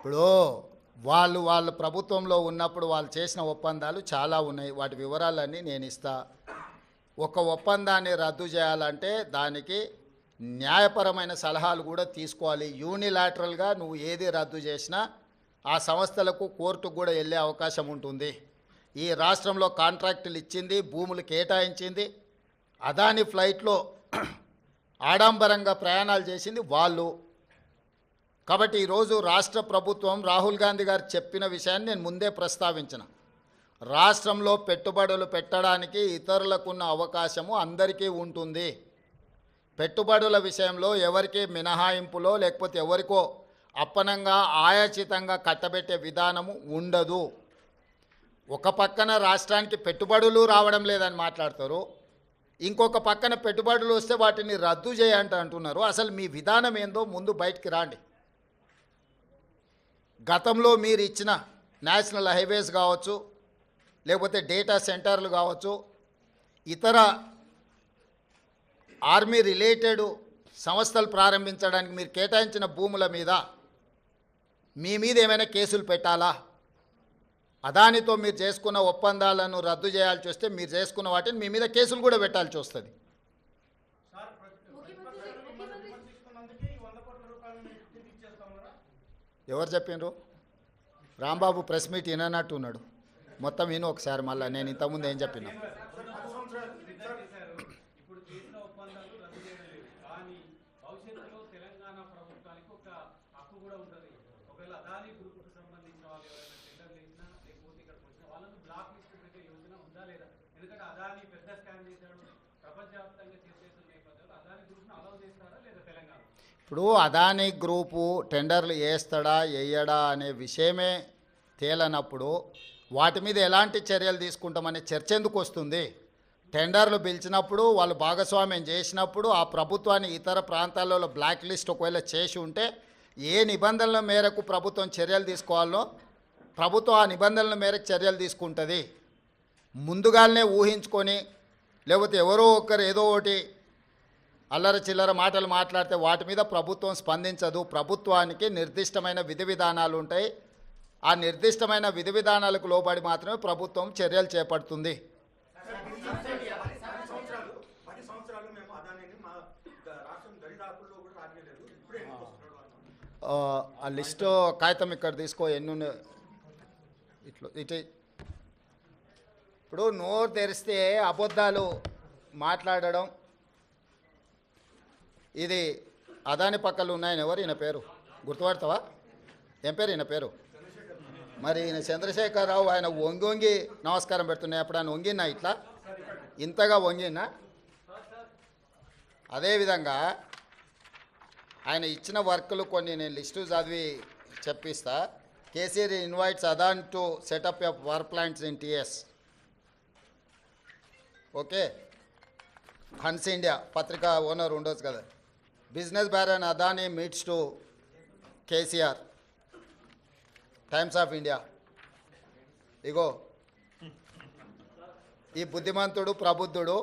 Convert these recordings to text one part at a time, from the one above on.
ఇప్పుడు వాళ్ళ ప్రభుత్వంలో ఉన్నప్పుడు వాళ్ళు చేసిన ఒప్పందాలు చాలా ఉన్నాయి. వాటి వివరాలన్నీ నేను ఇస్తా. ఒక ఒప్పందాన్ని రద్దు చేయాలంటే దానికి న్యాయపరమైన సలహాలు కూడా తీసుకోవాలి. యూనిలాటరల్గా నువ్వు ఏది రద్దు చేసినా ఆ సంస్థలకు కోర్టుకు కూడా వెళ్ళే అవకాశం ఉంటుంది. ఈ రాష్ట్రంలో కాంట్రాక్టులు ఇచ్చింది, భూములు కేటాయించింది, అదాని ఫ్లైట్లో ఆడంబరంగా ప్రయాణాలు చేసింది వాళ్ళు. కాబట్టి ఈరోజు రాష్ట్ర ప్రభుత్వం రాహుల్ గాంధీ గారు చెప్పిన విషయాన్ని నేను ముందే ప్రస్తావించిన. రాష్ట్రంలో పెట్టుబడులు పెట్టడానికి ఇతరులకున్న అవకాశము అందరికీ ఉంటుంది. పెట్టుబడుల విషయంలో ఎవరికి మినహాయింపులో లేకపోతే ఎవరికో అప్పనంగా ఆయాచితంగా కట్టబెట్టే విధానము ఉండదు. ఒక పక్కన రాష్ట్రానికి పెట్టుబడులు రావడం లేదని మాట్లాడతారు, ఇంకొక పక్కన పెట్టుబడులు వస్తే వాటిని రద్దు అంటున్నారు. అసలు మీ విధానం ఏందో ముందు బయటికి రాండి. గతంలో మీరు ఇచ్చిన నేషనల్ హైవేస్ కావచ్చు, లేకపోతే డేటా సెంటర్లు కావచ్చు, ఇతర ఆర్మీ రిలేటెడ్ సంస్థలు ప్రారంభించడానికి మీరు కేటాయించిన భూముల మీద మీ మీద ఏమైనా కేసులు పెట్టాలా? అదానితో మీరు చేసుకున్న ఒప్పందాలను రద్దు చేయాల్సి వస్తే మీరు చేసుకున్న వాటిని మీ మీద కేసులు కూడా పెట్టాల్సి వస్తుంది. ఎవరు చెప్పిండ్రు? రాంబాబు ప్రెస్ మీట్ విననట్టు ఉన్నాడు. మొత్తం విను ఒకసారి మళ్ళీ. నేను ఇంతకుముందు ఏం చెప్పినా ఇప్పుడు అదానీ గ్రూపు టెండర్లు వేస్తాడా వేయడా అనే విషయమే తేలనప్పుడు వాటి మీద ఎలాంటి చర్యలు తీసుకుంటామనే చర్చ ఎందుకు వస్తుంది? టెండర్లు పిలిచినప్పుడు వాళ్ళు భాగస్వామ్యం చేసినప్పుడు ఆ ప్రభుత్వాన్ని ఇతర ప్రాంతాలలో బ్లాక్ లిస్ట్ ఒకవేళ చేసి ఉంటే ఏ నిబంధనల మేరకు ప్రభుత్వం చర్యలు తీసుకోవాలో ప్రభుత్వం ఆ నిబంధనల మేరకు చర్యలు తీసుకుంటుంది. ముందుగానే ఊహించుకొని లేకపోతే ఎవరో ఒకరు ఏదో ఒకటి అల్లర చిల్లర మాటలు మాట్లాడితే వాటి మీద ప్రభుత్వం స్పందించదు. ప్రభుత్వానికి నిర్దిష్టమైన విధి విధానాలు ఉంటాయి. ఆ నిర్దిష్టమైన విధి విధానాలకు లోబడి మాత్రమే ప్రభుత్వం చర్యలు చేపడుతుంది. ఆ లిస్టు కాగితం ఇక్కడ తీసుకో, ఎన్ని ఇటు. ఇప్పుడు నోరు తెరిస్తే అబద్ధాలు మాట్లాడడం, ఇది అదాని పక్కలు ఉన్నాయని ఎవరు? ఈయన పేరు గుర్తుపడతావా? ఏం పేరు ఈయన పేరు? మరి ఈయన చంద్రశేఖరరావు. ఆయన వంగి వంగి నమస్కారం పెడుతున్నాయి. అప్పుడు ఆయన వంగినా ఇట్లా ఇంతగా వంగినా? అదేవిధంగా ఆయన ఇచ్చిన వర్కులు కొన్ని నేను లిస్టు చదివి చెప్పిస్తా. KCR invites Adani to set up a power plants in TS. Okay, Hans India పత్రికా ఓనర్ ఉండొచ్చు కదా. Business baron Adani meets to KCR, Times of India. ఇగో ఈ బుద్ధిమంతుడు ప్రబుద్ధుడు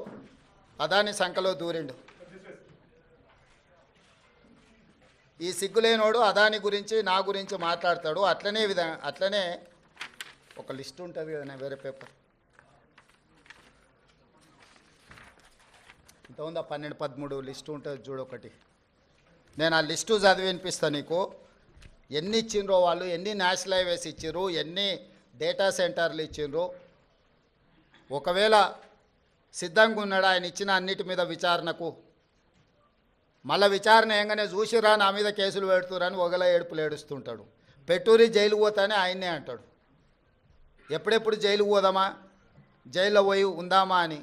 అదాని సంఖలో దూరిండు. ఈ సిగ్గులేనోడు అదాని గురించి నా గురించి మాట్లాడతాడు. అట్లనే ఒక లిస్ట్ ఉంటుంది కదా, వేరే పేపర్ ఇంత ఉందా, 12-13 లిస్టు ఉంటుంది చూడు ఒకటి. నేను ఆ లిస్టు చదివి వినిపిస్తాను నీకు. ఎన్ని ఇచ్చిండ్రో వాళ్ళు, ఎన్ని నేషనల్ హైవేస్ ఇచ్చిర్రు, ఎన్ని డేటా సెంటర్లు ఇచ్చిండ్రు. ఒకవేళ సిద్ధంగా ఉన్నాడు ఆయన ఇచ్చిన అన్నిటి మీద విచారణకు, మళ్ళీ విచారణ ఏంగానే చూసిరా నా మీద కేసులు పెడుతురని ఒకల ఏడుపులు ఏడుస్తుంటాడు. పెట్టూరి జైలు పోతానే ఆయన్నే అంటాడు. ఎప్పుడెప్పుడు జైలుకు పోదామా, జైల్లో పోయి ఉందామా అని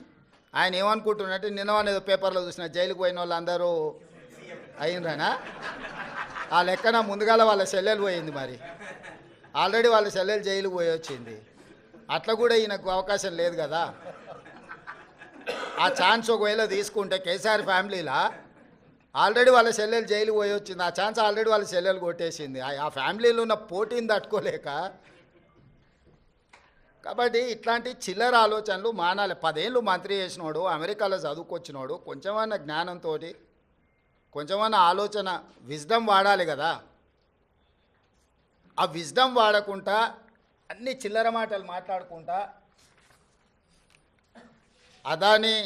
ఆయన ఏమనుకుంటున్నట్టు. నిన్నవానేదో పేపర్లో చూసిన జైలుకు పోయిన వాళ్ళు అందరూ అయినరానా? ఆ లెక్కన ముందుగాల వాళ్ళ చెల్లెలు పోయింది. మరి ఆల్రెడీ వాళ్ళ చెల్లెలు జైలుకు పోయి వచ్చింది. అట్లా కూడా ఈయనకు అవకాశం లేదు కదా. ఆ ఛాన్స్ ఒకవేళ తీసుకుంటే కేసీఆర్ ఫ్యామిలీలా ఆల్రెడీ వాళ్ళ చెల్లెలు జైలుకు పోయి వచ్చింది. ఆ ఛాన్స్ ఆల్రెడీ వాళ్ళ చెల్లెలు కొట్టేసింది. ఆ ఫ్యామిలీలో ఉన్న పోటీని తట్టుకోలేక. కాబట్టి ఇట్లాంటి చిల్లర ఆలోచనలు మానాలి. 10 ఏళ్ళు మంత్రి చేసినోడు, అమెరికాలో చదువుకొచ్చినోడు, కొంచెమన్నా జ్ఞానంతో కొంచెమన్నా ఆలోచన విజ్డమ్ వాడాలి కదా. ఆ విజ్డమ్ వాడకుండా అన్ని చిల్లర మాటలు మాట్లాడుకుంటా Adani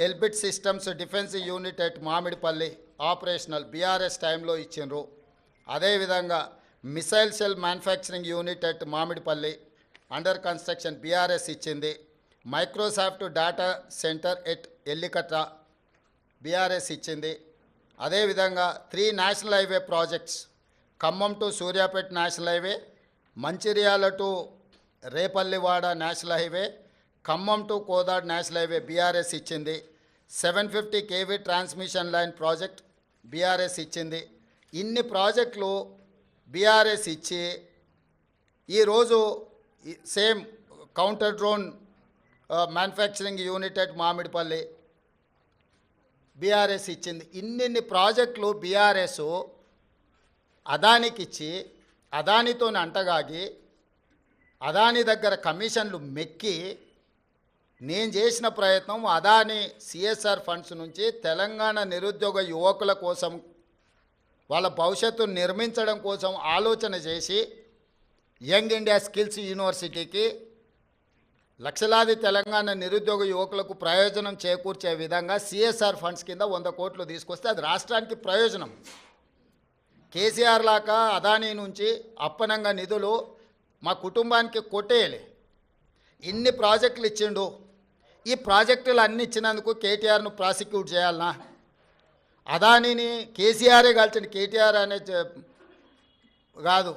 Elbit Systems defence unit at Mamidipalli operational BRS టైంలో ఇచ్చిండ్రు. అదేవిధంగా missile cell manufacturing unit at Mamidipalli under construction BRS ఇచ్చింది. Microsoft data centre at Ellikatta BRS ఇచ్చింది. అదేవిధంగా 3 national highway projects Khammam to Suryapet national highway, Mancherial to Repallivada national highway, Khammam to Kodad national highway BRS ఇచ్చింది. 750 kV transmission line project BRS ఇచ్చింది. ఇన్ని ప్రాజెక్టులు బీఆర్ఎస్ ఇచ్చి ఈరోజు same counter drone manufacturing unit at Mamidipalli BRS ఇచ్చింది. ఇన్నిన్ని ప్రాజెక్టులు బీఆర్ఎస్ అదానికి ఇచ్చి అదానితో అంటగాగి అదాని దగ్గర కమిషన్లు మెక్కి నేను చేసిన ప్రయత్నం అదాని సిఎస్ఆర్ ఫండ్స్ నుంచి తెలంగాణ నిరుద్యోగ యువకుల కోసం వాళ్ళ భవిష్యత్తును నిర్మించడం కోసం ఆలోచన చేసి యంగ్ ఇండియా స్కిల్స్ యూనివర్సిటీకి లక్షలాది తెలంగాణ నిరుద్యోగ యువకులకు ప్రయోజనం చేకూర్చే విధంగా సిఎస్ఆర్ ఫండ్స్ కింద 100 కోట్లు తీసుకొస్తే అది రాష్ట్రానికి ప్రయోజనం. కేసీఆర్ లాగా అదానీ నుంచి అప్పనంగా నిధులు మా కుటుంబానికి కొట్టేయలే. ఇన్ని ప్రాజెక్టులు ఇచ్చిండు. ఈ ప్రాజెక్టులు అన్ని ఇచ్చినందుకు కేటీఆర్ను ప్రాసిక్యూట్ చేయాలనా? అదానీని కేసీఆరే కలిసిన కేటీఆర్ అనే కాదు.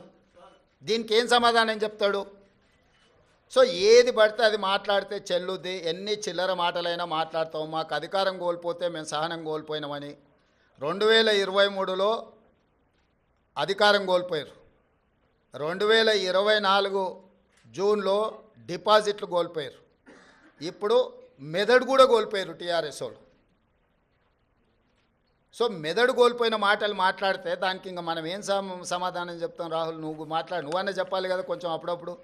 దీనికి ఏం సమాధానం చెప్తాడు? సో ఏది పడితే అది మాట్లాడితే చెల్లుద్ది. ఎన్ని చిల్లర మాటలైనా మాట్లాడతాం. మాకు అధికారం కోల్పోతే మేము సహనం కోల్పోయినామని 2023లో అధికారం కోల్పోయారు. 2024 జూన్లో డిపాజిట్లు కోల్పోయారు. ఇప్పుడు మెదడు కూడా కోల్పోయారు టీఆర్ఎస్ వాళ్ళు. సో మెదడు కోల్పోయిన మాటలు మాట్లాడితే దానికి ఇంకా మనం ఏం సమాధానం చెప్తాం? రాహుల్ నువ్వు మాట్లాడు, నువ్వన్నా చెప్పాలి కదా కొంచెం అప్పుడప్పుడు.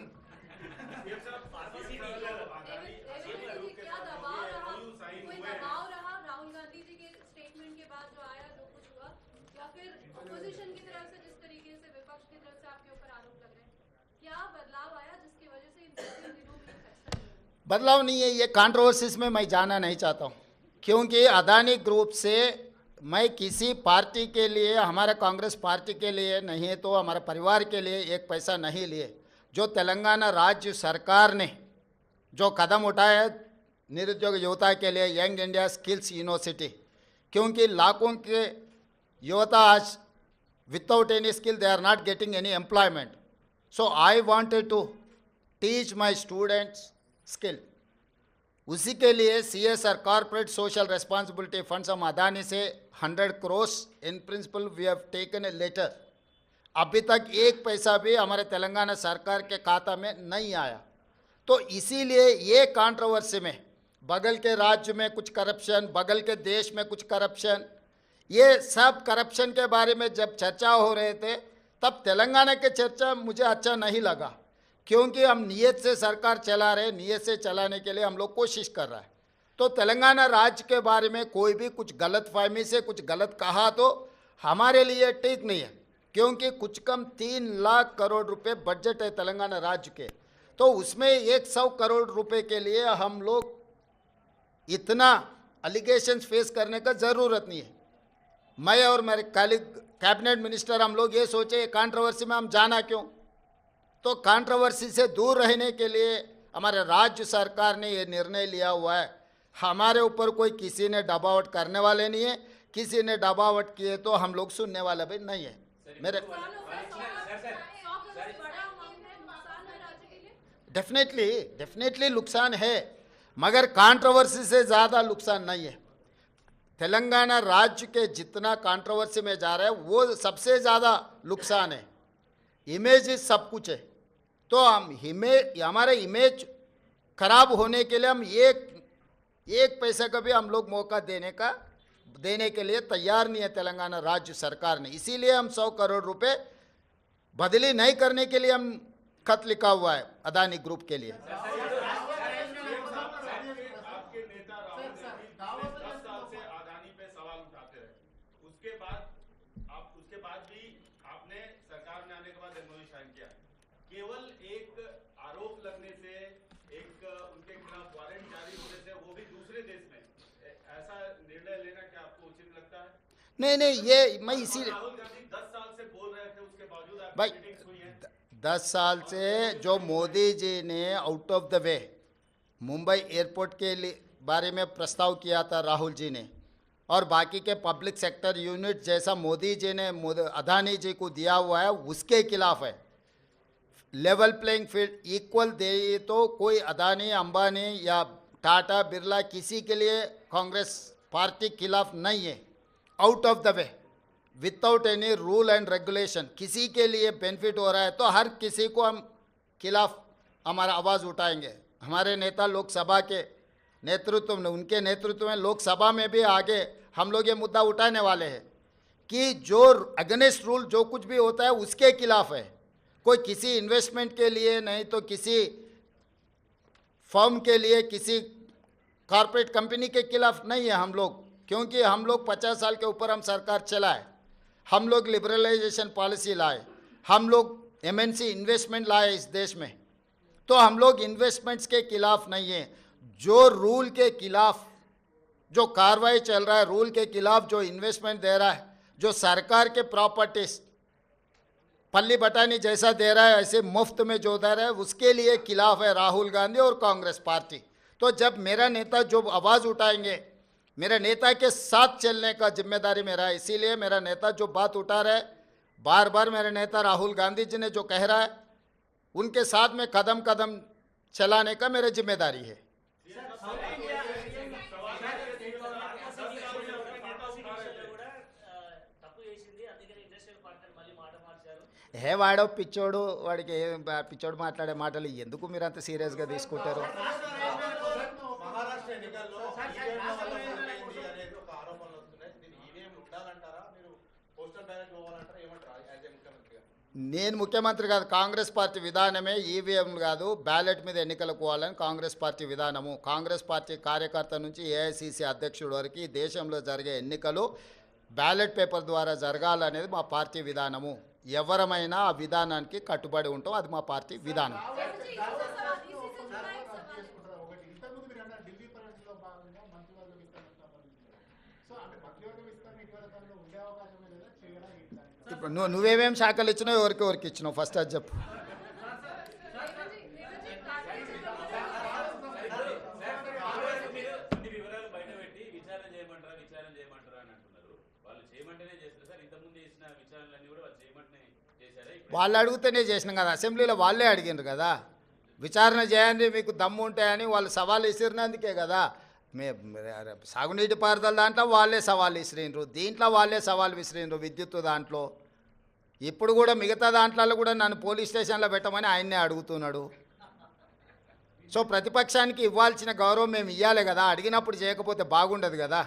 बदलाव नहीं है, ये कंट्रोवर्सीज में मैं जाना नहीं चाहता हूँ, क्योंकि अदानी ग्रुप से मैं किसी पार्टी के लिए, हमारे कांग्रेस पार्टी के लिए नहीं तो हमारे परिवार के लिए एक पैसा नहीं लिए. जो तेलंगाना राज्य सरकार ने जो कदम उठाया निरुद्योग युवता के लिए यंग इंडिया स्किल्स यूनिवर्सिटी, क्योंकि लाखों के युवता आज without any skill they are not getting any employment. So I wanted to teach my students skill. उसी के लिए CSR corporate social responsibility funds हम अदानी से 100 crore in principle we have taken a letter. अभी तक एक पैसा भी हमारे तेलंगाना सरकार के खाता में नहीं आया. तो इसीलिए ये कंट्रोवर्सी में बगल के राज्य में कुछ करप्शन, बगल के देश में कुछ करप्शन, ये सब करप्शन के बारे में जब चर्चा हो रहे थे तब तेलंगाना के चर्चा मुझे अच्छा नहीं लगा, क्योंकि हम नियत से सरकार चला रहे, नियत से चलाने के लिए हम लोग कोशिश कर रहा है. तो तेलंगाना राज्य के बारे में कोई भी कुछ गलत फहमी से कुछ गलत कहा तो हमारे लिए ठीक नहीं है, क्योंकि कुछ कम 3 लाख करोड़ रुपए बजट है तेलंगाना राज्य के. तो उसमें 100 करोड़ रुपए के लिए हम लोग इतना अलिगेशंस फेस करने का ज़रूरत नहीं है. मैं और मेरे कैबिनेट मिनिस्टर हम लोग ये सोचे कंट्रोवर्सी में हम जाना क्यों. तो कंट्रोवर्सी से दूर रहने के लिए हमारे राज्य सरकार ने ये निर्णय लिया हुआ है. हमारे ऊपर कोई किसी ने दबावट करने वाले नहीं है, किसी ने दबावट किए तो हम लोग सुनने वाले भी नहीं है. मेरे डेफिनेटली नुकसान है, मगर कंट्रोवर्सी से ज़्यादा नुकसान नहीं है. तेलंगाना राज्य के जितना कंट्रोवर्सी में जा रहा है वो सबसे ज़्यादा नुकसान है. इमेज सब कुछ है. तो हम हमारे इमेज खराब होने के लिए हम एक पैसे का भी हम लोग मौका देने के लिए तैयार नहीं है तेलंगाना राज्य सरकार ने. इसीलिए हम 100 करोड़ रुपए बदली नहीं करने के लिए हम खत लिखा हुआ है अदानी ग्रुप के लिए. आपके नेता राहुल गांधी 10 साल से अदानी पे सवाल उठाते रहे. उसके बाद भी आपने सरकार में आने के बाद एमओयू साइन किया. नहीं ये मैं इसी राहुल गांधी 10 साल से बोल रहे थे, उसके बावजूद आपकी भाई मीटिंग्स हुई हैं। 10 साल से जो मोदी जी ने out of the way Mumbai airport के लिए बारे में प्रस्ताव किया था राहुल जी ने, और बाकी के पब्लिक सेक्टर यूनिट जैसा मोदी जी ने अदानी जी को दिया हुआ है उसके खिलाफ है। लेवल प्लेइंग फील्ड इक्वल दे तो कोई अदानी अंबानी या टाटा बिरला किसी के लिए कांग्रेस पार्टी खिलाफ नहीं है। Out of the way without any rule and regulation किसी के लिए बेनिफिट हो रहा है तो हर किसी को हम खिलाफ हमारा आवाज़ उठाएंगे। हमारे नेता लोकसभा के नेतृत्व में, उनके नेतृत्व में लोकसभा में भी आगे हम लोग ये मुद्दा उठाने वाले हैं कि जो अगेंस्ट रूल जो कुछ भी होता है उसके खिलाफ है। कोई किसी इन्वेस्टमेंट के लिए नहीं तो किसी फर्म के लिए, किसी कॉरपोरेट कंपनी के खिलाफ नहीं है हम लोग, क्योंकि हम लोग 50 साल के ऊपर हम सरकार चलाए, हम लोग लिबरलाइजेशन पॉलिसी लाए, हम लोग एमएनसी इन्वेस्टमेंट लाए इस देश में, तो हम लोग इन्वेस्टमेंट्स के खिलाफ नहीं है। जो रूल के खिलाफ जो कार्रवाई चल रहा है, रूल के खिलाफ जो इन्वेस्टमेंट दे रहा है, जो सरकार के प्रॉपर्टीज पल्ली बटानी जैसा दे रहा है ऐसे मुफ्त में जो दे रहा है उसके लिए खिलाफ है राहुल गांधी और कांग्रेस पार्टी। तो जब मेरा नेता जो आवाज़ उठाएंगे, मेरे नेता के साथ चलने का जिम्मेदारी मेरा है, इसीलिए मेरा नेता जो बात उठा रहा है, बार बार मेरे नेता राहुल गांधी जी ने जो कह रहा है उनके साथ में कदम कदम चलाने का मेरी जिम्मेदारी है। హే వాడో పిచ్చోడు, వాడికి పిచ్చోడు మాట్లాడే మాటలు ఎందుకు మీరు అంత సీరియస్గా తీసుకుంటారు? మహారాష్ట్ర ఎన్నికల్లో ఈవీఎంల వల్ల ఓటైంది అనేది ఒక ఆరోపణలు వస్తున్నాయి. దీన్ని ఈవీఎంలు ఉండాలంటారా, మీరు పోస్టల్ బ్యాలెట్ పోవాలంటారా, ఏమంటారా యాజ్ ఏ ముఖ్యమంత్రిగా? నేను ముఖ్యమంత్రి కాదు, కాంగ్రెస్ పార్టీ విధానమే ఈవీఎంలు కాదు, బ్యాలెట్ మీద ఎన్నికలకు పోవాలని కాంగ్రెస్ పార్టీ విధానము. కాంగ్రెస్ పార్టీ కార్యకర్త నుంచి ఏఐసిసి అధ్యక్షుడు వరకు ఈ దేశంలో జరిగే ఎన్నికలు బ్యాలెట్ పేపర్ ద్వారా జరగాలనేది మా పార్టీ విధానము. ఎవరమైనా ఆ విధానానికి కట్టుబడి ఉంటాం, అది మా పార్టీ విధానం. ఇప్పుడు నువ్వేమేమి శాఖలు ఇచ్చినావు, ఎవరికి ఇచ్చినావు ఫస్ట్ అది చెప్పు. వాళ్ళు అడిగితేనే చేసినాం కదా, అసెంబ్లీలో వాళ్ళే అడిగినారు కదా విచారణ చేయండి మీకు దమ్ము ఉంటాయని, వాళ్ళు సవాల్ విసిరినందుకే కదా. సాగునీటి పారుదల దాంట్లో వాళ్ళే సవాల్ విసిరినరు, దీంట్లో వాళ్ళే సవాల్ విసిరినరు, విద్యుత్ దాంట్లో. ఇప్పుడు కూడా మిగతా దాంట్లో కూడా నన్ను పోలీస్ స్టేషన్లో పెట్టమని ఆయన్నే అడుగుతున్నాడు. సో ప్రతిపక్షానికి ఇవ్వాల్సిన గౌరవం మేము ఇవ్వాలి కదా, అడిగినప్పుడు చేయకపోతే బాగుండదు కదా.